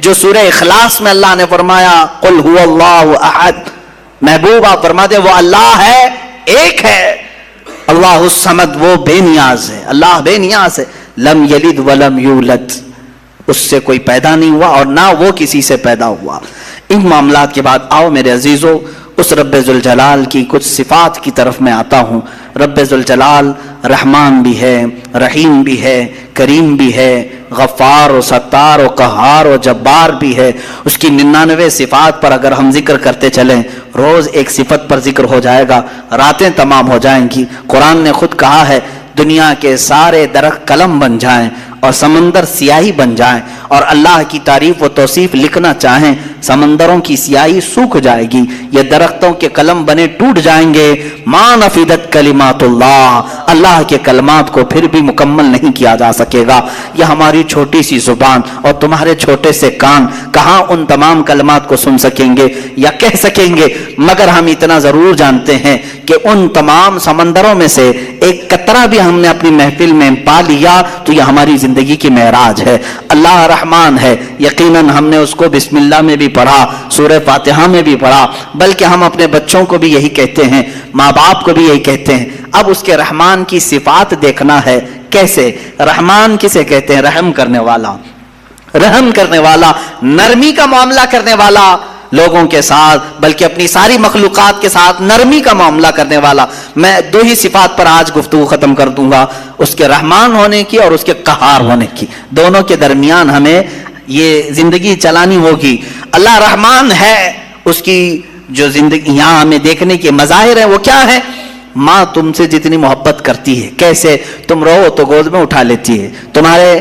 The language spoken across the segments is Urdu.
جو سورہ اخلاص میں اللہ نے فرمایا قل هو اللہ احد، محبوب آپ فرما دے وہ اللہ ہے، ایک ہے، اللہ الصمد، وہ بے نیاز ہے، اللہ بے نیاز ہے، لم یلد ولم یولد، اس سے کوئی پیدا نہیں ہوا اور نہ وہ کسی سے پیدا ہوا۔ ان معاملات کے بعد آؤ میرے عزیزو اس رب ذوالجلال کی کچھ صفات کی طرف میں آتا ہوں۔ رب ذوالجلال رحمان بھی ہے، رحیم بھی ہے، کریم بھی ہے، غفار و ستار و قہار و جبار بھی ہے۔ اس کی 99 صفات پر اگر ہم ذکر کرتے چلیں، روز ایک صفت پر ذکر ہو جائے گا، راتیں تمام ہو جائیں گی۔ قرآن نے خود کہا ہے دنیا کے سارے درخت قلم بن جائیں اور سمندر سیاہی بن جائیں اور اللہ کی تعریف و توصیف لکھنا چاہیں، سمندروں کی سیاہی سوکھ جائے گی، یہ درختوں کے قلم بنے ٹوٹ جائیں گے، ما نفدت کلمات اللہ، اللہ کے کلمات کو پھر بھی مکمل نہیں کیا جا سکے گا۔ یہ ہماری چھوٹی سی زبان اور تمہارے چھوٹے سے کان کہاں ان تمام کلمات کو سن سکیں گے یا کہہ سکیں گے، مگر ہم اتنا ضرور جانتے ہیں کہ ان تمام سمندروں میں سے ایک قطرہ بھی ہم نے اپنی محفل میں پا لیا تو یہ ہماری زندگی کی معراج ہے۔ اللہ رحمان ہے، یقیناً ہم نے اس کو بسم اللہ میں بھی پڑھا، سورہ فاتحہ میں بھی پڑھا، بلکہ ہم اپنے بچوں کو بھی یہی کہتے ہیں، ماں باپ کو بھی یہی کہتے ہیں۔ اب اس کے رحمان کی صفات دیکھنا ہے، کیسے رحمان کسے کہتے ہیں؟ رحم کرنے والا، رحم کرنے والا، نرمی کا معاملہ کرنے والا لوگوں کے ساتھ، بلکہ اپنی ساری مخلوقات کے ساتھ نرمی کا معاملہ کرنے والا۔ میں دو ہی صفات پر آج گفتگو ختم کر دوں گا، اس کے رحمان ہونے کی اور اس کے قہار ہونے کی، دونوں کے درمیان ہمیں یہ زندگی چلانی ہوگی۔ اللہ رحمان ہے، اس کی جو زندگی یہاں ہمیں دیکھنے کے مظاہر ہیں وہ کیا ہے؟ ماں تم سے جتنی محبت کرتی ہے، کیسے تم رو تو گود میں اٹھا لیتی ہے، تمہارے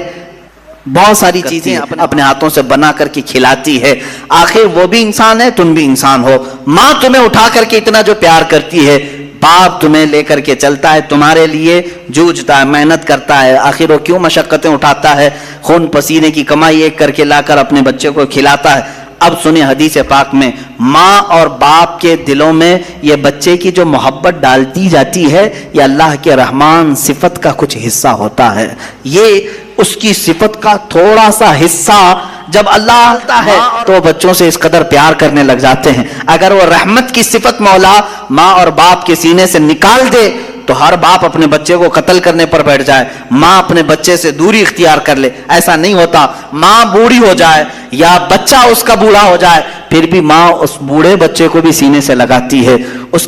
بہت ساری چیزیں اپنے ہاتھوں سے بنا کر کے کھلاتی ہے، آخر وہ بھی انسان ہے، تم بھی انسان ہو۔ ماں تمہیں اٹھا کر کے اتنا جو پیار کرتی ہے، باپ تمہیں لے کر کے چلتا ہے، تمہارے لیے جوجھتا ہے، محنت کرتا ہے، آخر وہ کیوں مشقتیں اٹھاتا ہے، خون پسینے کی کمائی ایک کر کے لا کر اپنے بچے کو کھلاتا ہے۔ اب سنیں حدیث پاک میں ماں اور باپ کے دلوں میں یہ بچے کی جو محبت ڈالتی جاتی ہے، یہ اللہ کے رحمان صفت کا کچھ حصہ ہوتا ہے۔ یہ اس کی صفت کا تھوڑا سا حصہ جب اللہ آتا ہے تو بچوں سے اس قدر پیار کرنے لگ جاتے ہیں۔ اگر وہ رحمت کی صفت مولا ماں اور باپ کے سینے سے نکال دے تو ہر باپ اپنے بچے کو قتل کرنے پر بیٹھ جائے، ماں اپنے بچے سے دوری اختیار کر لے، ایسا نہیں ہوتا۔ ماں بوڑھی ہو جائے یا بچہ اس کا بوڑھا ہو جائے، پھر بھی ماں اس بوڑھے بچے کو بھی سینے سے لگاتی ہے، اس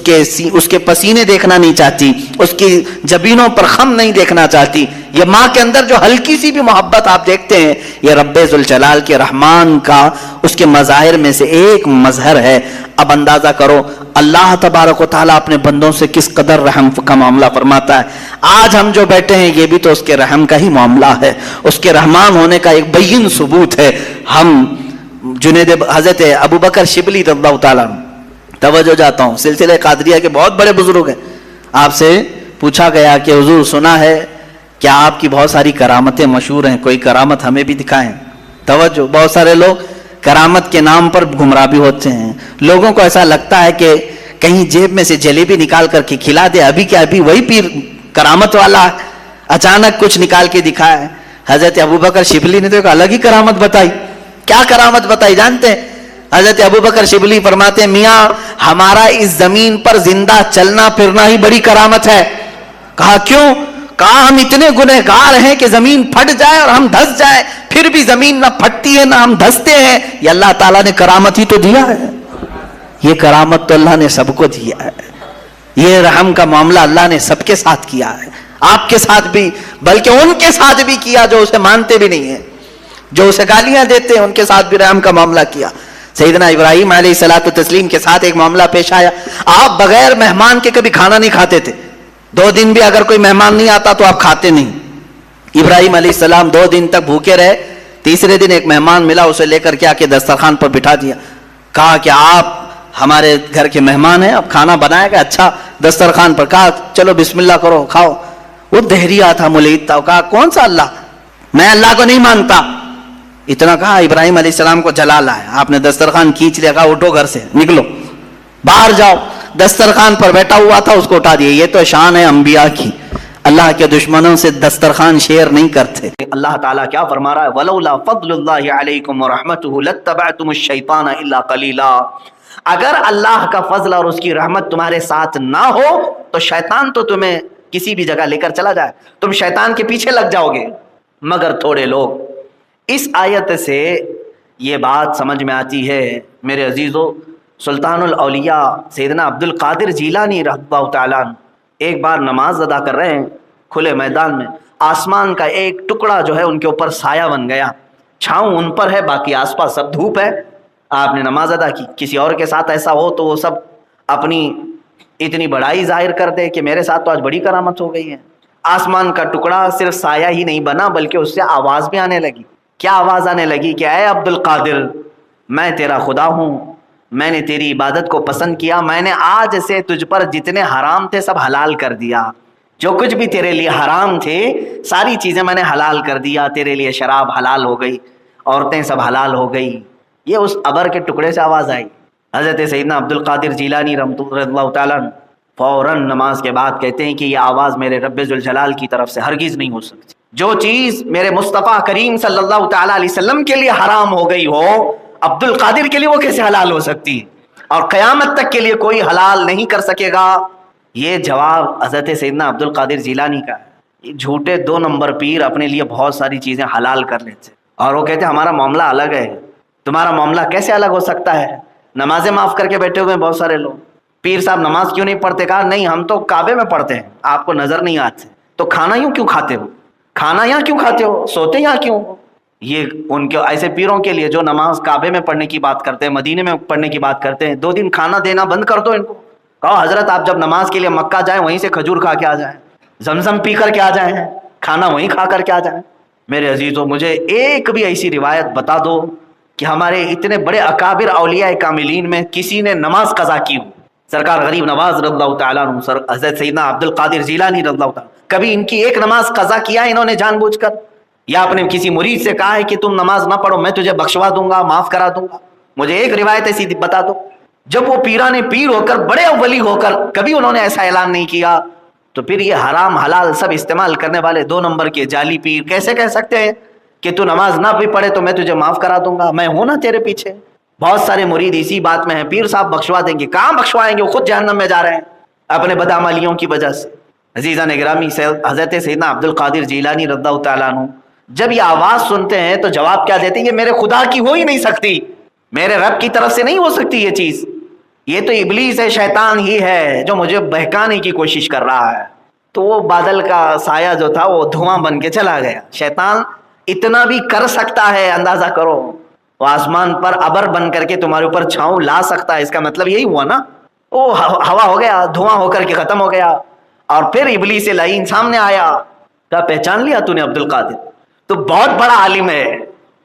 کے پسینے دیکھنا نہیں چاہتی، اس کی جبینوں پر خم نہیں دیکھنا چاہتی۔ یہ ماں کے اندر جو ہلکی سی بھی محبت آپ دیکھتے ہیں، یہ رب ذوالجلال کے رحمان کا اس کے مظاہر میں سے ایک مظہر ہے۔ اب اندازہ کرو اللہ تبارک و تعالیٰ اپنے بندوں سے کس قدر رحم کا معاملہ فرماتا ہے۔ آج ہم جو بیٹھے ہیں یہ بھی تو اس کے رحم کا ہی معاملہ ہے، اس کے رحمان ہونے کا ایک بین ثبوت ہے۔ ہم حضرت ابو بکر شبلی رضی اللہ تعالیٰ، توجہ جاتا ہوں، سلسلہ قادریہ کے بہت بڑے بزرگ ہیں، آپ سے پوچھا گیا کہ حضور سنا ہے کیا آپ کی بہت ساری کرامتیں مشہور ہیں، کوئی کرامت ہمیں بھی دکھائیں۔ توجہ، بہت سارے لوگ کرامت کے نام پر گمراہ بھی ہوتے ہیں، لوگوں کو ایسا لگتا ہے کہ کہیں جیب میں سے جلیبی نکال کر کے کھلا دے، ابھی کیا ابھی وہی پیر کرامت والا ہے، اچانک کچھ نکال کے دکھایا ہے۔ حضرت ابوبکر شبلی نے تو ایک الگ ہی کرامت بتائی۔ کیا کرامت بتائی جانتے ہیں؟ حضرت ابوبکر شبلی فرماتے ہیں میاں ہمارا اس زمین پر زندہ چلنا پھرنا ہی بڑی کرامت ہے۔ کہا کیوں؟ کہا ہم اتنے گنہگار ہیں کہ زمین پھٹ جائے اور ہم دھس جائے، پھر بھی زمین نہ پھٹتی ہے نہ ہم دھستے ہیں، یہ اللہ تعالیٰ نے کرامت ہی تو دیا ہے۔ یہ کرامت تو اللہ نے سب کو دیا ہے، یہ رحم کا معاملہ اللہ نے سب کے ساتھ کیا ہے، آپ کے ساتھ بھی، بلکہ ان کے ساتھ بھی کیا جو اسے مانتے بھی نہیں ہیں، جو اسے گالیاں دیتے ہیں، ان کے ساتھ بھی رحم کا معاملہ کیا۔ سیدنا ابراہیم علیہ الصلوۃ والتسلیم کے ساتھ ایک معاملہ پیش آیا، آپ بغیر مہمان کے کبھی کھانا نہیں کھاتے تھے، 2 دن بھی اگر کوئی مہمان نہیں آتا تو آپ کھاتے نہیں۔ ابراہیم علیہ السلام 2 دن تک بھوکے رہے، تیسرے دن ایک مہمان ملا، اسے لے کر کے آ کے دسترخوان پر بٹھا دیا، کہا کہ آپ ہمارے گھر کے مہمان ہیں، اب کھانا بنایا گیا، اچھا دسترخوان پر، کہا چلو بسم اللہ کرو کھاؤ۔ وہ دہریا تھا، ملید تھا، کہا کون سا اللہ، میں اللہ کو نہیں مانتا۔ اتنا کہا ابراہیم علیہ السلام کو جلال آیا، آپ نے دسترخوان کھینچ لیا، کہا اٹھو گھر سے نکلو باہر جاؤ۔ دسترخوان پر بیٹھا ہوا تھا، اس کو اٹھا دیا۔ یہ تو شان ہے انبیاء کی، اللہ کے دشمنوں سے دسترخوان شیئر نہیں کرتے۔ اللہ تعالیٰ کیا فرما رہا ہے؟ وَلَوْلَا فَضْلُ اللَّهِ عَلَيْكُمْ وَرَحْمَتُهُ لَاتَّبَعْتُمُ الشَّيْطَانَ إِلَّا قَلِيلًا۔ اگر اللہ کا فضل اور اس کی رحمت تمہارے ساتھ نہ ہو تو شیطان تو تمہیں کسی بھی جگہ لے کر چلا جائے، تم شیطان کے پیچھے لگ جاؤ گے، مگر تھوڑے لوگ۔ اس آیت سے یہ بات سمجھ میں آتی ہے میرے عزیزو، سلطان الاولیاء سیدنا عبد القادر جیلانی رحمہ اللہ تعالیٰ ایک بار نماز ادا کر رہے ہیں کھلے میدان میں، آسمان کا ایک ٹکڑا جو ہے ان کے اوپر سایہ بن گیا، چھاؤں ان پر ہے، باقی آس پاس سب دھوپ ہے۔ آپ نے نماز ادا کی۔ کسی اور کے ساتھ ایسا ہو تو وہ سب اپنی اتنی بڑائی ظاہر کر دے کہ میرے ساتھ تو آج بڑی کرامت ہو گئی ہے۔ آسمان کا ٹکڑا صرف سایہ ہی نہیں بنا بلکہ اس سے آواز بھی آنے لگی۔ کیا آواز آنے لگی کہ اے عبد القادر، میں تیرا خدا ہوں، میں نے تیری عبادت کو پسند کیا، میں نے آج سے تجھ پر جتنے حرام تھے سب حلال کر دیا، جو کچھ بھی تیرے لیے حرام تھے ساری چیزیں میں نے حلال کر دیا، تیرے لیے شراب حلال ہو گئی، عورتیں سب حلال ہو گئی۔ یہ اس ابر کے ٹکڑے سے آواز آئی۔ حضرت سیدنا عبد القادر جیلانی رحمۃ اللہ تعالیٰ فوراً نماز کے بعد کہتے ہیں کہ یہ آواز میرے رب ذوالجلال کی طرف سے ہرگز نہیں ہو سکتی۔ جو چیز میرے مصطفیٰ کریم صلی اللہ تعالیٰ علیہ وسلم کے لیے حرام ہو گئی ہو، عبد القادر کے لیے وہ کیسے حلال ہو سکتی ہے؟ اور قیامت تک کے لیے کوئی حلال نہیں کر سکے گا۔ یہ جواب حضرت سیدنا عبد القادر جیلانی کا ہے۔ یہ جھوٹے 2 نمبر پیر اپنے لیے بہت ساری چیزیں حلال کر لیتے اور وہ کہتے ہیں ہمارا معاملہ الگ ہے۔ تمہارا معاملہ کیسے الگ ہو سکتا ہے؟ نمازیں معاف کر کے بیٹھے ہوئے ہیں بہت سارے لوگ۔ پیر صاحب نماز کیوں نہیں پڑھتے؟ کہا نہیں ہم تو کعبے میں پڑھتے ہیں، آپ کو نظر نہیں آتے۔ تو کھانا یوں کیوں کھاتے ہو؟ کھانا یہاں کیوں کھاتے ہو؟ سوتے یہاں کیوں؟ یہ ان کے ایسے پیروں کے لیے جو نماز کعبے میں پڑھنے کی بات کرتے ہیں، مدینے میں پڑھنے کی بات کرتے ہیں، 2 دن کھانا دینا بند کر دو ان کو۔ کہو حضرت آپ جب نماز کے لیے مکہ جائیں وہیں سے کھجور کھا کے آ جائیں، زمزم پی کر کے آ جائیں، کھانا وہیں کھا کر کے آ جائیں۔ میرے عزیزوں، مجھے ایک بھی ایسی روایت بتا دو کہ ہمارے اتنے بڑے اکابر اولیاء کاملین میں کسی نے نماز قضا کی ہو۔ سرکار غریب نواز رضی اللہ تعالیٰ عنہ، حضرت سیدنا عبد القادر جیلانی رضی اللہ تعالیٰ، کبھی ان کی ایک نماز قضا کیا انہوں نے جان بوجھ کر؟ یا اپنے کسی مرید سے کہا ہے کہ تم نماز نہ پڑھو میں تجھے بخشوا دوں گا، معاف کرا دوں گا؟ مجھے ایک روایت ایسی بتا دو۔ جب وہ پیران پیر ہو کر، بڑے ولی ہو کر، کبھی انہوں نے ایسا اعلان نہیں کیا، تو پھر یہ حرام حلال سب استعمال کرنے والے 2 نمبر کے جعلی پیر کیسے کہہ سکتے ہیں کہ تو نماز نہ بھی پڑھے تو میں تجھے معاف کرا دوں گا، میں ہوں نا تیرے پیچھے؟ بہت سارے مرید اسی بات میں ہیں، پیر صاحب بخشوا دیں گے، کہاں بخشوائیں گے؟ وہ خود جہنم میں جا رہے ہیں اپنے بدعملیوں کی وجہ سے۔ عزیزان گرامی، حضرت سیدنا عبد القادر جیلانی رضی اللہ تعالیٰ عنہ جب یہ آواز سنتے ہیں تو جواب کیا دیتے ہیں؟ یہ میرے خدا کی ہو ہی نہیں سکتی، میرے رب کی طرف سے نہیں ہو سکتی یہ چیز، یہ تو ابلیس ہے، شیطان ہی ہے جو مجھے بہکانے کی کوشش کر رہا ہے۔ تو وہ بادل کا سایہ جو تھا وہ دھواں بن کے چلا گیا۔ شیطان اتنا بھی کر سکتا ہے، اندازہ کرو، وہ آسمان پر ابر بن کر کے تمہارے اوپر چھاؤں لا سکتا ہے، اس کا مطلب یہی ہوا نا، وہ ہوا ہو گیا، دھواں ہو کر کے ختم ہو گیا۔ اور پھر ابلیس لعین سامنے آیا، کیا پہچان لیا تو نے عبد القادر؟ تو بہت بڑا عالم ہے،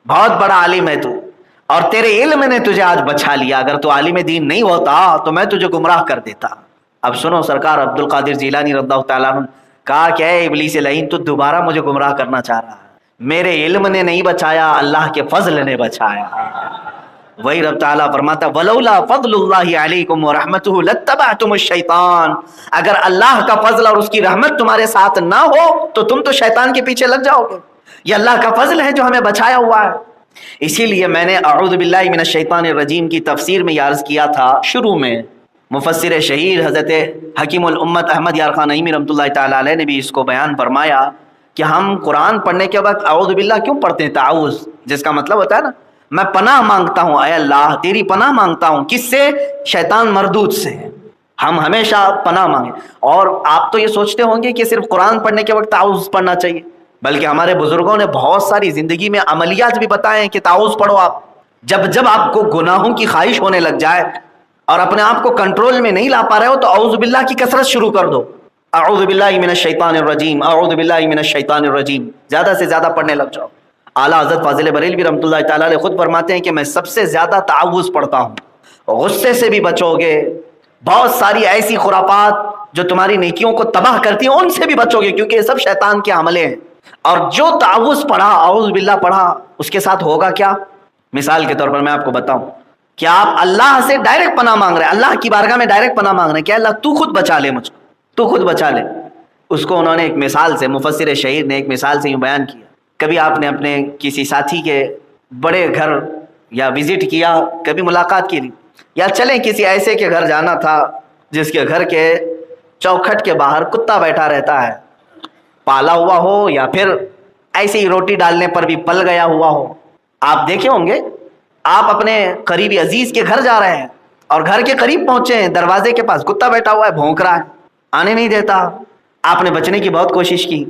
بہت بڑا عالم ہے تو، اور تیرے علم نے تجھے آج بچا لیا، اگر تو عالم دین نہیں ہوتا تو میں تجھے گمراہ کر دیتا۔ اب سنو، سرکار عبد القادر جیلانی رضی اللہ تعالیٰ عنہ کہا کہ اے ابلیس لعین، تو دوبارہ مجھے گمراہ کرنا چاہ رہا ہے، میرے علم نے نہیں بچایا، اللہ کے فضل نے بچایا۔ وہی رب تعالیٰ فرماتا وَلَوْلَا فَضْلُ اللَّهِ عَلَيْكُمْ وَرَحْمَتُهُ لَاتَّبَعْتُمُ الشَّيْطَانَ، اگر اللہ کا فضل اور اس کی رحمت تمہارے ساتھ نہ ہو تو تم تو شیطان کے پیچھے لگ جاؤ گے۔ یہ اللہ کا فضل ہے جو ہمیں بچایا ہوا ہے۔ اسی لیے میں نے اعوذ باللہ من الشیطان الرجیم کی تفسیر میں عرض کیا تھا شروع میں، مفسر شہیر حضرت حکیم الامت احمد یار خان نعیمی رحمۃ اللہ تعالیٰ علیہ نے بھی اس کو بیان فرمایا کہ ہم قرآن پڑھنے کے وقت اعوذ باللہ کیوں پڑھتے ہیں؟ تعوذ، جس کا مطلب ہوتا ہے نا میں پناہ مانگتا ہوں، اے اللہ تیری پناہ مانگتا ہوں، کس سے؟ شیطان مردود سے۔ ہم ہمیشہ پناہ مانگیں۔ اور آپ تو یہ سوچتے ہوں گے کہ صرف قرآن پڑھنے کے وقت تعوذ پڑھنا چاہیے، بلکہ ہمارے بزرگوں نے بہت ساری زندگی میں عملیات بھی بتائے ہیں کہ تعوذ پڑھو آپ۔ جب آپ کو گناہوں کی خواہش ہونے لگ جائے اور اپنے آپ کو کنٹرول میں نہیں لا پا رہے ہو تو اعوذ باللہ کی کثرت شروع کر دو، اعوذ باللہ من الشیطان الرجیم، اعوذ باللہ من الشیطان الرجیم، زیادہ سے زیادہ پڑھنے لگ جاؤ۔ اعلیٰ حضرت فاضل بریلوی رحمۃ اللہ تعالیٰ علیہ خود فرماتے ہیں کہ میں سب سے زیادہ تعوذ پڑھتا ہوں۔ غصے سے بھی بچو گے، بہت ساری ایسی خرافات جو تمہاری نیکیوں کو تباہ کرتی ہیں ان سے بھی بچو گے، کیونکہ یہ سب شیطان کے حملے ہیں۔ اور جو تعوذ پڑھا، اعوذ باللہ پڑھا، اس کے ساتھ ہوگا کیا؟ مثال کے طور پر میں آپ کو بتاؤں کہ آپ اللہ سے ڈائریکٹ پناہ مانگ رہے ہیں، اللہ کی بارگاہ میں ڈائریکٹ پناہ مانگ رہے ہیں کہ اللہ تو خود بچا لے مجھ کو، تو خود بچا لے۔ اس کو انہوں نے ایک مثال سے، مفسر شہیر نے ایک مثال سے یوں بیان کیا، کبھی آپ نے اپنے کسی ساتھی کے بڑے گھر یا وزٹ کیا، کبھی ملاقات کی، یا چلیں کسی ایسے کے گھر جانا تھا جس کے گھر کے چوکھٹ کے باہر کتا بیٹھا رہتا ہے، پالا ہوا ہو یا پھر ایسے ہی روٹی ڈالنے پر بھی پل گیا ہوا ہو. آپ دیکھے ہوں گے، آپ اپنے قریبی عزیز کے گھر جا رہے ہیں اور گھر کے قریب پہنچے ہیں، دروازے کے پاس کتا بیٹھا ہوا ہے، بھونک رہا ہے، آنے نہیں دیتا. آپ نے بچنے کی بہت کوشش کی،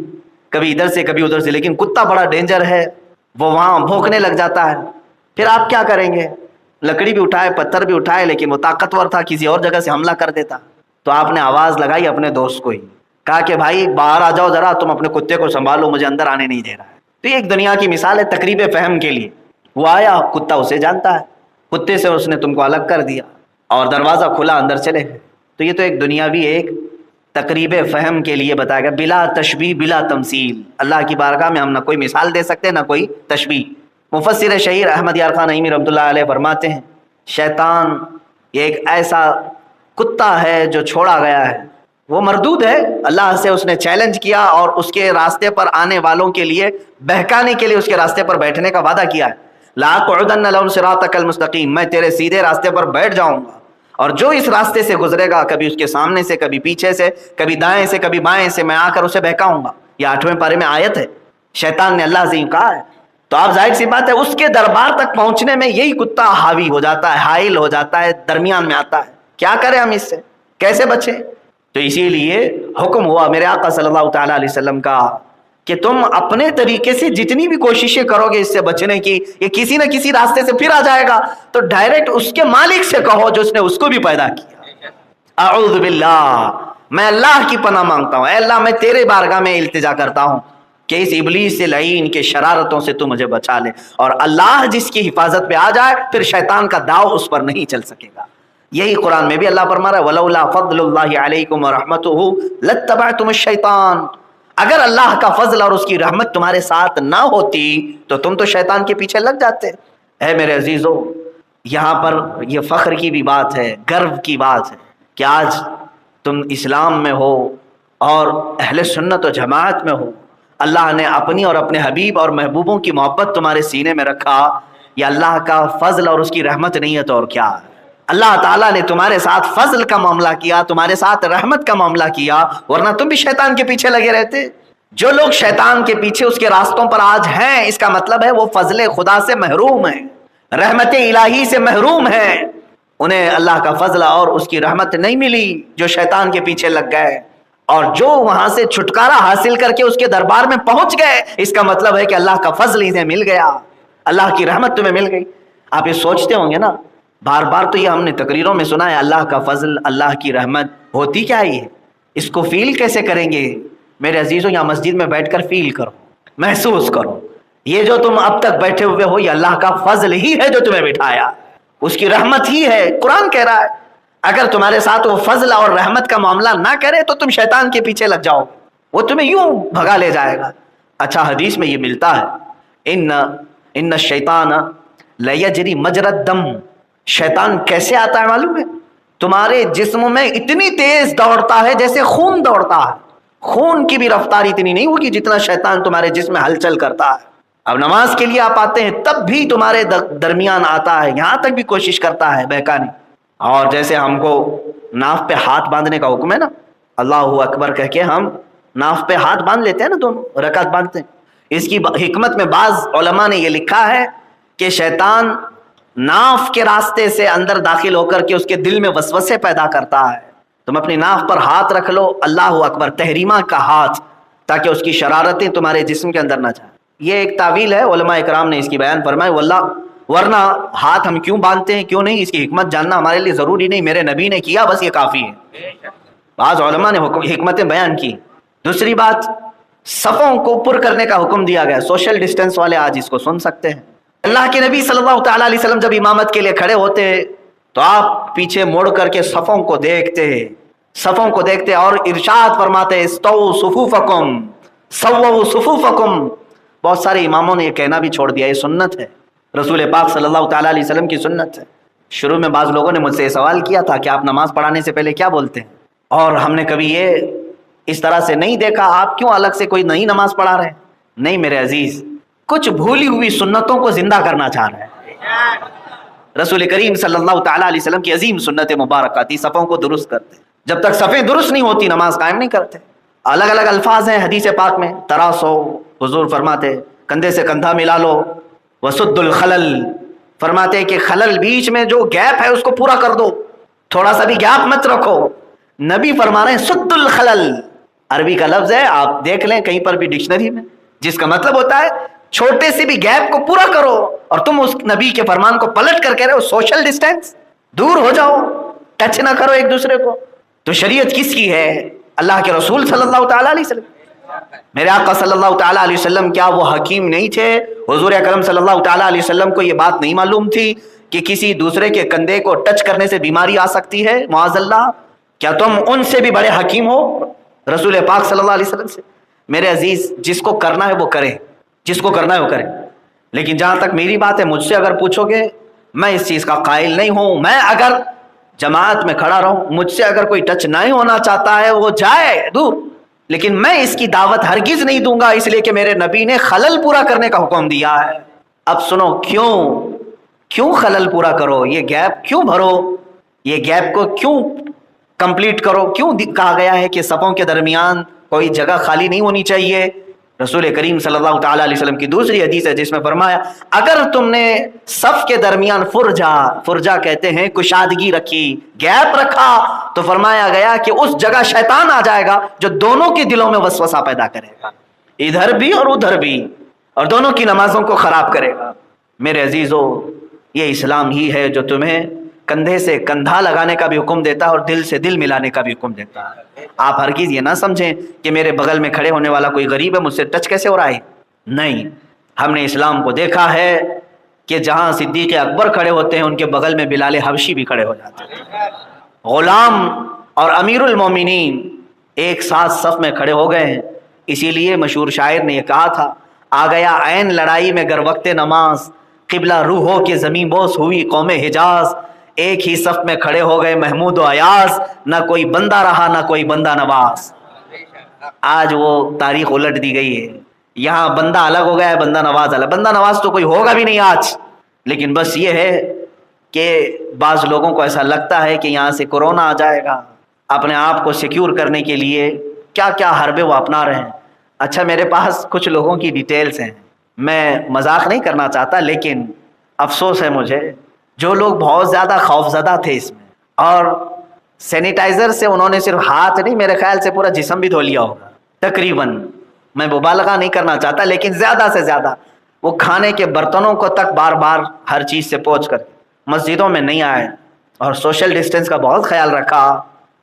کبھی ادھر سے کبھی ادھر سے، لیکن کتا بڑا ڈینجر ہے، وہ وہاں بھونکنے لگ جاتا ہے. پھر آپ کیا کریں گے؟ لکڑی بھی اٹھائے، پتھر بھی اٹھائے، لیکن وہ طاقتور تھا، کسی اور جگہ سے حملہ کر دیتا. تو آپ نے آواز لگائی اپنے دوست کو ہی، کہا کہ بھائی باہر آ جاؤ ذرا، تم اپنے کتے کو سنبھالو، مجھے اندر آنے نہیں دے رہا ہے. تو یہ ایک دنیا کی مثال ہے تقریب فہم کے لیے. وہ آیا، کتا اسے جانتا ہے، کتے سے اس نے تم کو الگ کر دیا اور دروازہ کھلا، اندر چلے گئے. تو یہ تو ایک دنیاوی ایک تقریب فہم کے لیے بتایا گیا، بلا تشبیہ بلا تمثیل. اللہ کی بارگاہ میں ہم نہ کوئی مثال دے سکتے نہ کوئی تشبیہ. مفسر شہیر احمد یار خان نعیمی رحمۃ اللہ علیہ فرماتے ہیں، شیطان یہ ایک ایسا کتا ہے جو چھوڑا گیا ہے، وہ مردود ہے. اللہ سے اس نے چیلنج کیا اور اس کے راستے پر آنے والوں کے لیے بہکانے کے لیے اس کے راستے پر بیٹھنے کا وعدہ کیا ہے. لَأَقْعُدَنَّ لَهُمْ صِرَاطَكَ الْمُسْتَقِيمَ، میں تیرے سیدھے راستے پر بیٹھ جاؤں گا، اور جو اس راستے سے گزرے گا، کبھی اس کے سامنے سے، کبھی پیچھے سے، کبھی دائیں سے، کبھی بائیں سے، میں آ کر اسے بہکاؤں گا. یہ 8ویں پارے میں آیت ہے. شیطان نے اللہ سے یوں کہا ہے. تو آپ ظاہر سی بات ہے اس کے دربار تک پہنچنے میں یہی کتا حاوی ہو جاتا ہے، حائل ہو جاتا ہے، درمیان میں آتا ہے. کیا کریں ہم اس سے، کیسے بچیں؟ تو اسی لیے حکم ہوا میرے آقا صلی اللہ تعالیٰ علیہ وسلم کا کہ تم اپنے طریقے سے جتنی بھی کوششیں کرو گے اس سے بچنے کی، یہ کسی نہ کسی راستے سے پھر آ جائے گا، تو ڈائریکٹ اس کے مالک سے کہو جو اس نے اس کو بھی پیدا کیا. اعوذ باللہ، میں اللہ کی پناہ مانگتا ہوں، اے اللہ میں تیرے بارگاہ میں التجا کرتا ہوں کہ اس ابلیس سے لعین کے شرارتوں سے تو مجھے بچا لے. اور اللہ جس کی حفاظت پہ آ جائے پھر شیطان کا داؤ اس پر نہیں چل سکے گا. یہی قرآن میں بھی اللہ فرما رہا ہے وَلَوْلَا فَضْلُ اللَّهِ عَلَيْكُمْ وَرَحْمَتُهُ لَاتَّبَعْتُمُ الشَّيْطَانَ. اگر اللہ کا فضل اور اس کی رحمت تمہارے ساتھ نہ ہوتی تو تم تو شیطان کے پیچھے لگ جاتے. اے میرے عزیزو، یہاں پر یہ فخر کی بھی بات ہے، گرو کی بات ہے کہ آج تم اسلام میں ہو اور اہل سنت و جماعت میں ہو. اللہ نے اپنی اور اپنے حبیب اور محبوبوں کی محبت تمہارے سینے میں رکھا. یہ اللہ کا فضل اور اس کی رحمت نہیں ہے تو اور کیا ہے؟ اللہ تعالیٰ نے تمہارے ساتھ فضل کا معاملہ کیا، تمہارے ساتھ رحمت کا معاملہ کیا، ورنہ تم بھی شیطان کے پیچھے لگے رہتے. جو لوگ شیطان کے پیچھے اس کے راستوں پر آج ہیں، اس کا مطلب ہے وہ فضل خدا سے محروم ہیں، رحمت الہی سے محروم ہیں. انہیں اللہ کا فضل اور اس کی رحمت نہیں ملی جو شیطان کے پیچھے لگ گئے. اور جو وہاں سے چھٹکارا حاصل کر کے اس کے دربار میں پہنچ گئے، اس کا مطلب ہے کہ اللہ کا فضل انہیں مل گیا، اللہ کی رحمت تمہیں مل گئی. آپ یہ سوچتے ہوں گے نا، بار بار تو یہ ہم نے تقریروں میں سنا ہے، اللہ کا فضل، اللہ کی رحمت ہوتی کیا ہے؟ اس کو فیل کیسے کریں گے؟ میرے عزیزوں، یہاں مسجد میں بیٹھ کر فیل کرو، محسوس کرو. یہ جو تم اب تک بیٹھے ہوئے ہو، یہ اللہ کا فضل ہی ہے جو تمہیں بٹھایا، اس کی رحمت ہی ہے. قرآن کہہ رہا ہے اگر تمہارے ساتھ وہ فضل اور رحمت کا معاملہ نہ کرے تو تم شیطان کے پیچھے لگ جاؤ، وہ تمہیں یوں بھگا لے جائے گا. اچھا، حدیث میں یہ ملتا ہے ان الشیطان لیجری مجری الدم. شیطان کیسے آتا ہے معلوم ہے؟ تمہارے جسم میں اتنی تیز دوڑتا ہے جیسے خون دوڑتا ہے. خون کی بھی رفتار اتنی نہیں ہوگی جتنا شیطان تمہارے جسم میں ہلچل کرتا ہے. اب نماز کے لیے آپ آتے ہیں تب بھی تمہارے درمیان آتا ہے، یہاں تک بھی کوشش کرتا ہے بہکانے. اور جیسے ہم کو ناف پہ ہاتھ باندھنے کا حکم ہے نا، اللہ اکبر کہہ کے ہم ناف پہ ہاتھ باندھ لیتے ہیں نا، دونوں رکعت باندھتے ہیں. اس کی حکمت میں بعض علماء نے یہ لکھا ہے کہ شیطان ناف کے راستے سے اندر داخل ہو کر کے اس کے دل میں وسوسے پیدا کرتا ہے. تم اپنی ناف پر ہاتھ رکھ لو، اللہ اکبر، تحریمہ کا ہاتھ، تاکہ اس کی شرارتیں تمہارے جسم کے اندر نہ جائیں. یہ ایک تعویل ہے، علماء اکرام نے اس کی بیان فرمائی. واللہ ورنہ ہاتھ ہم کیوں باندھتے ہیں، کیوں نہیں، اس کی حکمت جاننا ہمارے لیے ضروری نہیں. میرے نبی نے کیا، بس یہ کافی ہے. بعض علماء نے حکمتیں بیان کی. دوسری بات، صفوں کو پر کرنے کا حکم دیا گیا. سوشل ڈسٹینس والے آج اس کو سن سکتے ہیں. اللہ کے نبی صلی اللہ تعالیٰ علیہ وسلم جب امامت کے لیے کھڑے ہوتے تو آپ پیچھے مڑ کر کے صفوں کو دیکھتے اور ارشاد فرماتے استووا صفوفکم، سووا صفوفکم. بہت سارے اماموں نے یہ کہنا بھی چھوڑ دیا، یہ سنت ہے، رسول پاک صلی اللہ تعالیٰ علیہ وسلم کی سنت ہے. شروع میں بعض لوگوں نے مجھ سے یہ سوال کیا تھا کہ آپ نماز پڑھانے سے پہلے کیا بولتے ہیں، اور ہم نے کبھی یہ اس طرح سے نہیں دیکھا. آپ کیوں الگ سے کوئی نئی نماز پڑھا رہے ہیں؟ نہیں میرے عزیز، کچھ بھولی ہوئی سنتوں کو زندہ کرنا چاہ رہے ہیں. رسول کریم صلی اللہ تعالیٰ علیہ وسلم کی عظیم سنت مبارکہ تھی صفوں کو درست کرتے. جب تک صفیں درست نہیں ہوتی نماز قائم نہیں کرتے. الگ الگ الفاظ ہیں حدیث پاک میں. تراسو، حضور فرماتے کندھے سے کندھا ملا لو. وسد الخلل، فرماتے کہ خلل بیچ میں جو گیپ ہے اس کو پورا کر دو، تھوڑا سا بھی گیپ مت رکھو. نبی فرما رہے ہیں سد الخلل، عربی کا لفظ ہے، آپ دیکھ لیں کہیں پر بھی ڈکشنری میں، جس کا مطلب ہوتا ہے چھوٹے سے بھی گیپ کو پورا کرو. اور تم اس نبی کے فرمان کو پلٹ کر کہہ رہے ہو سوشل ڈسٹینس، دور ہو جاؤ، ٹچ نہ کرو ایک دوسرے کو. تو شریعت کس کی ہے؟ اللہ کے رسول صلی اللہ تعالیٰ علیہ وسلم. میرے آقا صلی اللہ تعالیٰ علیہ وسلم کیا وہ حکیم نہیں تھے؟ حضور اکرم صلی اللہ تعالیٰ علیہ وسلم کو یہ بات نہیں معلوم تھی کہ کسی دوسرے کے کندھے کو ٹچ کرنے سے بیماری آ سکتی ہے معاذ اللہ؟ کیا تم ان سے بھی بڑے حکیم ہو رسول پاک صلی اللہ علیہ وسلم سے؟ میرے عزیز، جس کو کرنا ہے وہ کرے، جس کو کرنا ہے وہ کرے. لیکن جہاں تک میری بات ہے، مجھ سے اگر پوچھو گے میں اس چیز کا قائل نہیں ہوں. میں اگر جماعت میں کھڑا رہوں، مجھ سے اگر کوئی ٹچ نہیں ہونا چاہتا ہے وہ جائے دور، لیکن میں اس کی دعوت ہرگز نہیں دوں گا، اس لیے کہ میرے نبی نے خلل پورا کرنے کا حکم دیا ہے. اب سنو، کیوں خلل پورا کرو؟ یہ گیپ کیوں بھرو؟ یہ گیپ کو کیوں کمپلیٹ کرو؟ کیوں کہا گیا ہے کہ صفوں کے درمیان کوئی جگہ خالی نہیں ہونی چاہیے؟ رسول کریم صلی اللہ تعالیٰ علیہ وسلم کی دوسری حدیث ہے جس میں فرمایا اگر تم نے صف کے درمیان فرجا کہتے ہیں کشادگی رکھی، گیپ رکھا، تو فرمایا گیا کہ اس جگہ شیطان آ جائے گا جو دونوں کے دلوں میں وسوسہ پیدا کرے گا، ادھر بھی اور ادھر بھی، اور دونوں کی نمازوں کو خراب کرے گا. میرے عزیزو، یہ اسلام ہی ہے جو تمہیں کندھے سے کندھا لگانے کا بھی حکم دیتا ہے اور دل سے دل ملانے کا بھی حکم دیتا ہے. آپ ہرگز یہ نہ سمجھیں کہ میرے بغل میں کھڑے ہونے والا کوئی غریب ہے، مجھ سے ٹچ کیسے ہو رہا ہے؟ نہیں، ہم نے اسلام کو دیکھا ہے کہ جہاں صدیق اکبر کھڑے ہوتے ہیں ان کے بغل میں بلال حبشی بھی کھڑے ہو جاتے ہیں. غلام اور امیر المومنین ایک ساتھ صف میں کھڑے ہو گئے ہیں. اسی لیے مشہور شاعر نے یہ کہا تھا، آ گیا عین لڑائی میں گر وقت نماز، قبلہ روحوں کے زمین بوس ہوئی قوم حجاز. ایک ہی صف میں کھڑے ہو گئے محمود و ایاز، نہ کوئی بندہ رہا نہ کوئی بندہ نواز. آج وہ تاریخ الٹ دی گئی ہے، یہاں بندہ الگ ہو گیا ہے، بندہ نواز الگ. بندہ نواز تو کوئی ہوگا بھی نہیں آج. لیکن بس یہ ہے کہ بعض لوگوں کو ایسا لگتا ہے کہ یہاں سے کورونا آ جائے گا، اپنے آپ کو سیکیور کرنے کے لیے کیا کیا حربے وہ اپنا رہے ہیں. اچھا، میرے پاس کچھ لوگوں کی ڈیٹیلز ہیں، میں مذاق نہیں کرنا چاہتا، لیکن افسوس ہے مجھے جو لوگ بہت زیادہ خوفزدہ تھے اس میں، اور سینیٹائزر سے انہوں نے صرف ہاتھ نہیں، میرے خیال سے پورا جسم بھی دھو لیا ہوگا تقریباً. میں مبالغہ نہیں کرنا چاہتا، لیکن زیادہ سے زیادہ وہ کھانے کے برتنوں کو تک بار بار ہر چیز سے پوچھ کر مسجدوں میں نہیں آئے اور سوشل ڈسٹینس کا بہت خیال رکھا.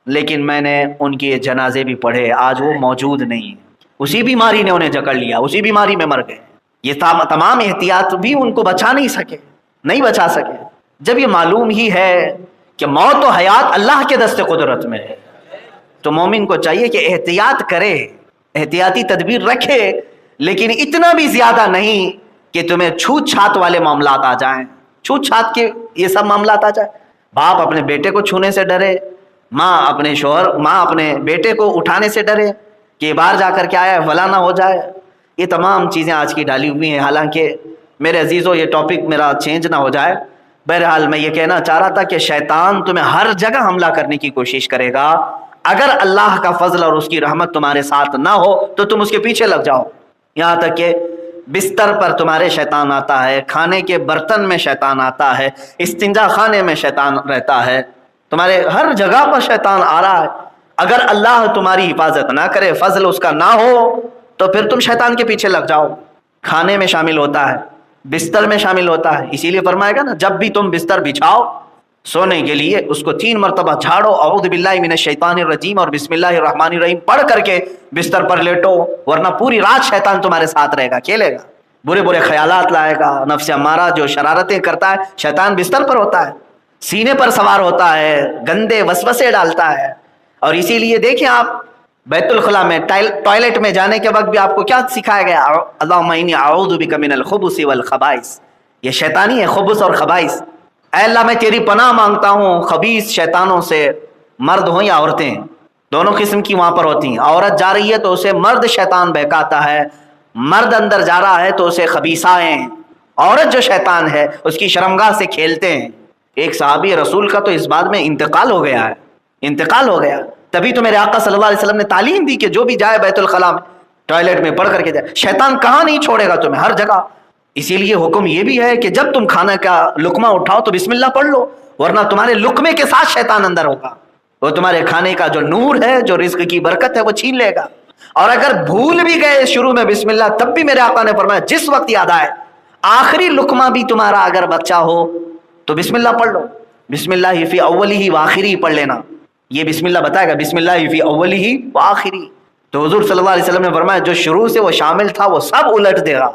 لیکن میں نے ان کے جنازے بھی پڑھے، آج وہ موجود نہیں ہیں. اسی بیماری نے انہیں جکڑ لیا، اسی بیماری میں مر گئے. یہ تمام احتیاط بھی ان کو بچا نہیں بچا سکے. جب یہ معلوم ہی ہے کہ موت و حیات اللہ کے دست قدرت میں ہے، تو مومن کو چاہیے کہ احتیاط کرے، احتیاطی تدبیر رکھے، لیکن اتنا بھی زیادہ نہیں کہ تمہیں چھوت چھات والے معاملات آ جائیں. چھوت چھات کے یہ سب معاملات آ جائیں. باپ اپنے بیٹے کو چھونے سے ڈرے، ماں اپنے بیٹے کو اٹھانے سے ڈرے کہ باہر جا کر کے آیا ہے فلاں نہ ہو جائے. یہ تمام چیزیں آج کی ڈالی ہوئی ہیں. حالانکہ میرے عزیزو، یہ ٹاپک میرا چینج نہ ہو جائے. بہرحال میں یہ کہنا چاہ رہا تھا کہ شیطان تمہیں ہر جگہ حملہ کرنے کی کوشش کرے گا. اگر اللہ کا فضل اور اس کی رحمت تمہارے ساتھ نہ ہو تو تم اس کے پیچھے لگ جاؤ. یہاں تک کہ بستر پر تمہارے شیطان آتا ہے، کھانے کے برتن میں شیطان آتا ہے، استنجا خانے میں شیطان رہتا ہے، تمہارے ہر جگہ پر شیطان آ رہا ہے. اگر اللہ تمہاری حفاظت نہ کرے، فضل اس کا نہ ہو، تو پھر تم شیطان کے پیچھے لگ جاؤ. کھانے میں شامل ہوتا ہے، بستر میں شامل ہوتا ہے. اسی لیے فرمائے گا نا، جب بھی تم بستر بچھاؤ سونے کے لیے اس کو 3 مرتبہ جھاڑو، اعوذ باللہ من الشیطان الرجیم اور بسم اللہ الرحمن الرحیم پڑھ کر کے بستر پر لیٹو، ورنہ پوری رات شیطان تمہارے ساتھ رہے گا، کھیلے گا، برے برے خیالات لائے گا. نفس امارہ جو شرارتیں کرتا ہے، شیطان بستر پر ہوتا ہے، سینے پر سوار ہوتا ہے، گندے وسوسے ڈالتا ہے. اور اسی لیے دیکھیں آپ بیت الخلاء میں ٹوائلٹ میں جانے کے وقت بھی آپ کو کیا سکھایا گیا؟ اللہم انی اعوذ بک من الخبث والخبائث. یہ شیطانی ہے، خبث اور خبائث. اے اللہ میں تیری پناہ مانگتا ہوں خبیث شیطانوں سے، مرد ہوں یا عورتیں. دونوں قسم کی وہاں پر ہوتی ہیں. عورت جا رہی ہے تو اسے مرد شیطان بہکاتا ہے, مرد اندر جا رہا ہے تو اسے خبیثائیں, عورت جو شیطان ہے اس کی شرمگاہ سے کھیلتے ہیں. ایک صحابی رسول کا تو اس بات میں انتقال ہو گیا ہے, انتقال ہو گیا. تبھی تو میرے آقا صلی اللہ علیہ وسلم نے تعلیم دی کہ جو بھی جائے بیت الخلاء میں ٹوائلٹ میں پڑھ کر کے جائے, شیطان کہاں نہیں چھوڑے گا تمہیں, ہر جگہ. اسی لیے حکم یہ بھی ہے کہ جب تم کھانا کا لقمہ اٹھاؤ تو بسم اللہ پڑھ لو, ورنہ تمہارے لقمے کے ساتھ شیطان اندر ہوگا, وہ تمہارے کھانے کا جو نور ہے, جو رزق کی برکت ہے, وہ چھین لے گا. اور اگر بھول بھی گئے شروع میں بسم اللہ, تب بھی میرے آقا نے فرمایا جس وقت یاد آئے, آخری لقمہ بھی تمہارا اگر بچہ ہو تو بسم اللہ پڑھ لو. بسم اللہ فی اولی و آخری پڑھ لینا, یہ بسم اللہ بتائے گا, بسم اللہ فی اولی و آخری. تو حضور صلی اللہ علیہ وسلم نے فرمایا جو شروع سے وہ شامل تھا وہ سب الٹ دے گا,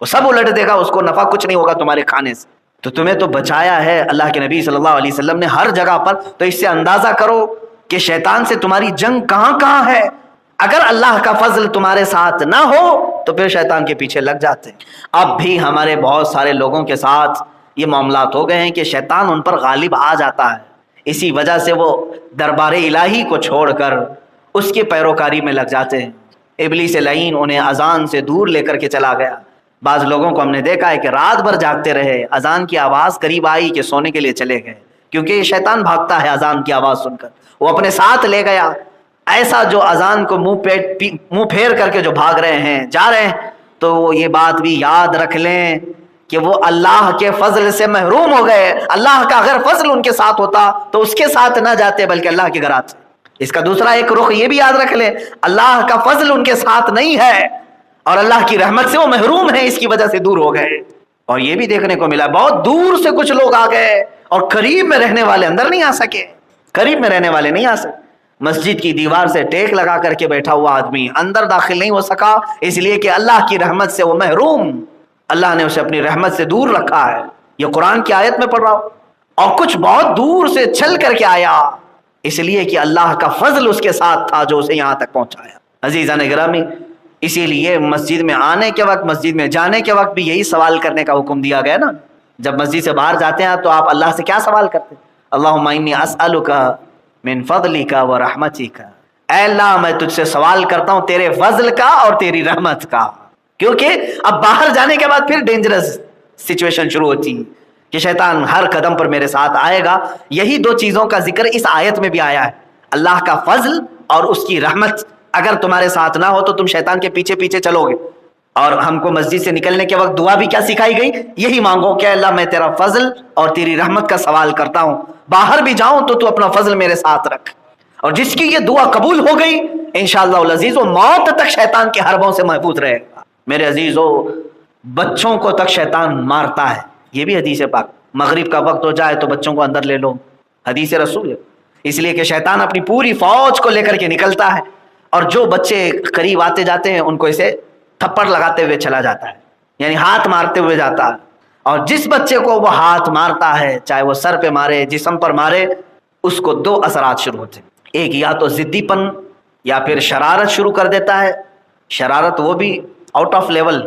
وہ سب الٹ دے گا, اس کو نفع کچھ نہیں ہوگا تمہارے کھانے سے. تو تمہیں تو بچایا ہے اللہ کے نبی صلی اللہ علیہ وسلم نے ہر جگہ پر. تو اس سے اندازہ کرو کہ شیطان سے تمہاری جنگ کہاں کہاں ہے. اگر اللہ کا فضل تمہارے ساتھ نہ ہو تو پھر شیطان کے پیچھے لگ جاتے. اب بھی ہمارے بہت سارے لوگوں کے ساتھ یہ معاملات ہو گئے ہیں کہ شیطان ان پر غالب آ جاتا ہے, اسی وجہ سے وہ دربار الہی کو چھوڑ کر اس کی پیروکاری میں لگ جاتے ہیں. ابلیس لعین انہیں اذان سے دور لے کر کے چلا گیا. بعض لوگوں کو ہم نے دیکھا ہے کہ رات بھر جاگتے رہے, اذان کی آواز قریب آئی کہ سونے کے لیے چلے گئے, کیونکہ یہ شیطان بھاگتا ہے اذان کی آواز سن کر, وہ اپنے ساتھ لے گیا. ایسا جو اذان کو منہ پھیر کر کے جو بھاگ رہے ہیں, جا رہے ہیں, تو وہ یہ بات بھی یاد رکھ لیں کہ وہ اللہ کے فضل سے محروم ہو گئے. اللہ کا اگر فضل ان کے ساتھ ہوتا تو اس کے ساتھ نہ جاتے بلکہ اللہ کے گھر آتے. اس کا دوسرا ایک رخ یہ بھی یاد رکھ لیں, اللہ کا فضل ان کے ساتھ نہیں ہے اور اللہ کی رحمت سے وہ محروم ہیں, اس کی وجہ سے دور ہو گئے. اور یہ بھی دیکھنے کو ملا بہت دور سے کچھ لوگ آ گئے اور قریب میں رہنے والے اندر نہیں آ سکے, قریب میں رہنے والے نہیں آ سکے. مسجد کی دیوار سے ٹیک لگا کر کے بیٹھا ہوا آدمی اندر داخل نہیں ہو سکا, اس لیے کہ اللہ کی رحمت سے وہ محروم, اللہ نے اسے اپنی رحمت سے دور رکھا ہے. یہ قرآن کی آیت میں پڑھ رہا ہوں. اور کچھ بہت دور سے چل کر کے آیا, اس لیے کہ اللہ کا فضل اس کے ساتھ تھا جو اسے یہاں تک پہنچایا. عزیزان گرامی, اسی لیے مسجد میں آنے کے وقت, مسجد میں جانے کے وقت بھی یہی سوال کرنے کا حکم دیا گیا نا. جب مسجد سے باہر جاتے ہیں تو آپ اللہ سے کیا سوال کرتے ہیں؟ اللہم انی اسألک من فضلک و رحمتک, اے اللہ میں تجھ سے سوال کرتا ہوں تیرے فضل کا اور تیری رحمت کا. کیونکہ اب باہر جانے کے بعد پھر ڈینجرس سچویشن شروع ہوتی ہے کہ شیطان ہر قدم پر میرے ساتھ آئے گا. یہی دو چیزوں کا ذکر اس آیت میں بھی آیا ہے, اللہ کا فضل اور اس کی رحمت. اگر تمہارے ساتھ نہ ہو تو تم شیطان کے پیچھے پیچھے چلو گے. اور ہم کو مسجد سے نکلنے کے وقت دعا بھی کیا سکھائی گئی؟ یہی مانگو کہ اللہ میں تیرا فضل اور تیری رحمت کا سوال کرتا ہوں, باہر بھی جاؤں تو اپنا فضل میرے ساتھ رکھ. اور جس کی یہ دعا قبول ہو گئی انشاءاللہ العزیز وہ موت تک شیطان کے حربوں سے محفوظ رہے گا. میرے عزیزو, بچوں کو تک شیطان مارتا ہے, یہ بھی حدیث پاک. مغرب کا وقت ہو جائے تو بچوں کو اندر لے لو, حدیث رسول ہے. اس لیے کہ شیطان اپنی پوری فوج کو لے کر کے نکلتا ہے اور جو بچے قریب آتے جاتے ہیں ان کو اسے تھپڑ لگاتے ہوئے چلا جاتا ہے, یعنی ہاتھ مارتے ہوئے جاتا ہے. اور جس بچے کو وہ ہاتھ مارتا ہے, چاہے وہ سر پہ مارے, جسم پر مارے, اس کو دو اثرات شروع ہوتے ہیں. ایک یا تو ضدی پن یا پھر شرارت شروع کر دیتا ہے. شرارت وہ بھی آؤٹ آف لیول,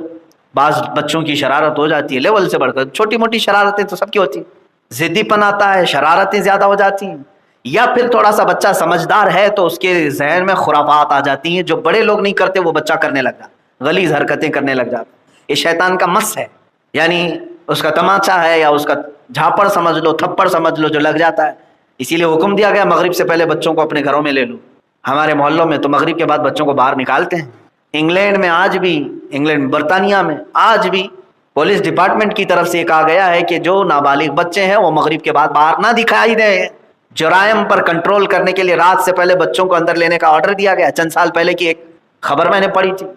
بعض بچوں کی شرارت ہو جاتی ہے لیول سے بڑھ کر, چھوٹی موٹی شرارتیں تو سب کی ہوتی ہیں, ضدی پن آتا ہے, شرارتیں زیادہ ہو جاتی ہیں. یا پھر تھوڑا سا بچہ سمجھدار ہے تو اس کے ذہن میں خرافات آ جاتی ہیں, جو بڑے لوگ نہیں کرتے وہ بچہ کرنے لگ جاتا, غلیظ حرکتیں کرنے لگ جاتا. یہ شیطان کا مس ہے, یعنی اس کا تماچا ہے یا اس کا جھاپڑ سمجھ لو, تھپڑ سمجھ لو, جو لگ جاتا ہے. اسی لیے حکم دیا گیا مغرب سے پہلے بچوں کو اپنے گھروں میں لے لو. ہمارے محلوں میں تو مغرب کے بعد بچوں کو باہر نکالتے ہیں. انگلینڈ میں آج بھی, انگلینڈ برطانیہ میں آج بھی پولیس ڈپارٹمنٹ کی طرف سے یہ کہا گیا ہے کہ جو نابالغ بچے ہیں وہ مغرب کے بعد باہر نہ دکھائی دیں. جرائم پر کنٹرول کرنے کے لیے رات سے پہلے بچوں کو اندر لینے کا آرڈر دیا گیا. چند سال پہلے کی ایک خبر میں نے پڑھی تھی.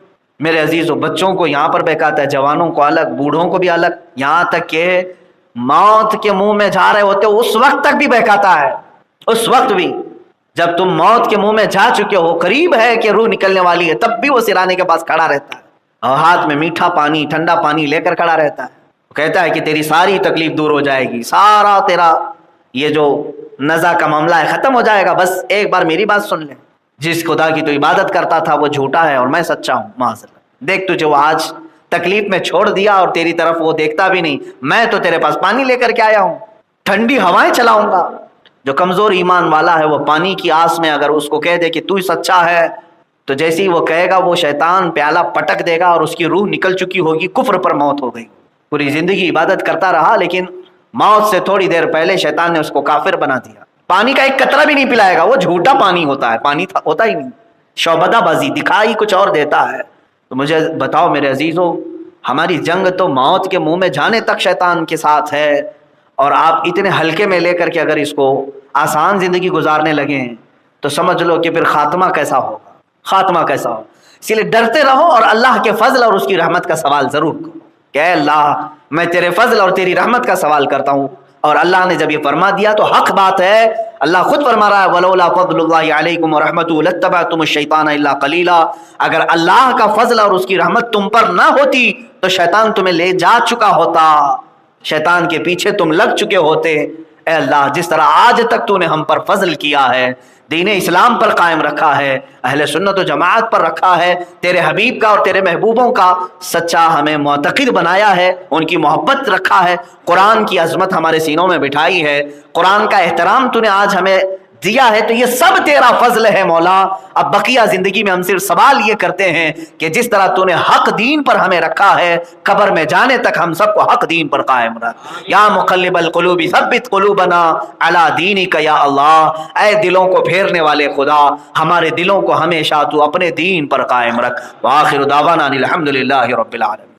میرے عزیزوں, بچوں کو یہاں پر بہکاتا ہے, جوانوں کو الگ, بوڑھوں کو بھی الگ, یہاں تک کہ موت کے منہ میں جا رہے ہوتے اس وقت تک بھی بہکاتا ہے. اس وقت بھی جب تم موت کے منہ میں جا چکے ہو, قریب ہے کہ روح نکلنے والی ہے, تب بھی وہ سرانے کے پاس کھڑا رہتا ہے اور ہاتھ میں میٹھا پانی, ٹھنڈا پانی لے کر کھڑا رہتا ہے. وہ کہتا ہے کہ تیری ساری تکلیف دور ہو جائے گی, سارا تیرا یہ جو نزا کا معاملہ ہے ختم ہو جائے گا, بس ایک بار میری بات سن لے. جس خدا کی تو عبادت کرتا تھا وہ جھوٹا ہے اور میں سچا ہوں, معاذاللہ. دیکھ تجھے وہ آج تکلیف میں چھوڑ دیا اور تیری طرف وہ دیکھتا بھی نہیں. میں تو تیرے پاس پانی لے کر کے آیا ہوں, ٹھنڈی ہوائیں چلاؤں گا, جو کمزور ایمان والا ہے وہ پانی کی آس میں اگر اس کو کہہ دے کہ تو ہی سچا ہے، تو جیسے ہی وہ کہے گا وہ شیطان پیالہ پٹک دے گا اور اس کی روح نکل چکی ہوگی، کفر پر موت ہو گئی۔ پوری زندگی عبادت کرتا رہا لیکن موت سے تھوڑی دیر پہلے شیطان نے اس کو کافر بنا دیا۔ پانی کا ایک قطرہ بھی نہیں پلائے گا، وہ جھوٹا پانی ہوتا ہے، پانی ہوتا ہی نہیں، شعبدہ بازی، دکھائی کچھ اور دیتا ہے۔ تو مجھے بتاؤ میرے عزیزو، ہماری جنگ تو موت کے منہ میں جانے تک شیطان کے ساتھ ہے، اور آپ اتنے ہلکے میں لے کر کے اگر اس کو آسان زندگی گزارنے لگیں تو سمجھ لو کہ پھر خاتمہ کیسا ہوگا، خاتمہ کیسا ہوگا۔ اسی لیے ڈرتے رہو اور اللہ کے فضل اور اس کی رحمت کا سوال ضرور کرو کہ اے اللہ میں تیرے فضل اور تیری رحمت کا سوال کرتا ہوں۔ اور اللہ نے جب یہ فرما دیا تو حق بات ہے، اللہ خود فرما رہا ہے وَلَوْلَا فَضْلُ اللَّهِ عَلَيْكُمْ وَرَحْمَتُهُ لَاتَّبَعْتُمُ الشَّيْطَانَ إِلَّا قَلِيلًا۔ اگر اللہ کا فضل اور اس کی رحمت تم پر نہ ہوتی تو شیطان تمہیں لے جا چکا ہوتا، شیطان کے پیچھے تم لگ چکے ہوتے۔ اے اللہ جس طرح آج تک تو نے ہم پر فضل کیا ہے، دین اسلام پر قائم رکھا ہے، اہل سنت و جماعت پر رکھا ہے، تیرے حبیب کا اور تیرے محبوبوں کا سچا ہمیں معتقد بنایا ہے، ان کی محبت رکھا ہے، قرآن کی عظمت ہمارے سینوں میں بٹھائی ہے، قرآن کا احترام تو نے آج ہمیں دیا ہے، تو یہ سب تیرا فضل ہے مولا۔ اب بقیہ زندگی میں ہم صرف سوال یہ کرتے ہیں کہ جس طرح تو نے حق دین پر ہمیں رکھا ہے، قبر میں جانے تک ہم سب کو حق دین پر قائم رکھ۔ یا مقلب القلوب ثبت قلوبنا علی دینک یا اللہ، اے دلوں کو پھیرنے والے خدا ہمارے دلوں کو ہمیشہ تو اپنے دین پر قائم رکھ۔ وآخر دعوانا الحمدللہ رب العالمین۔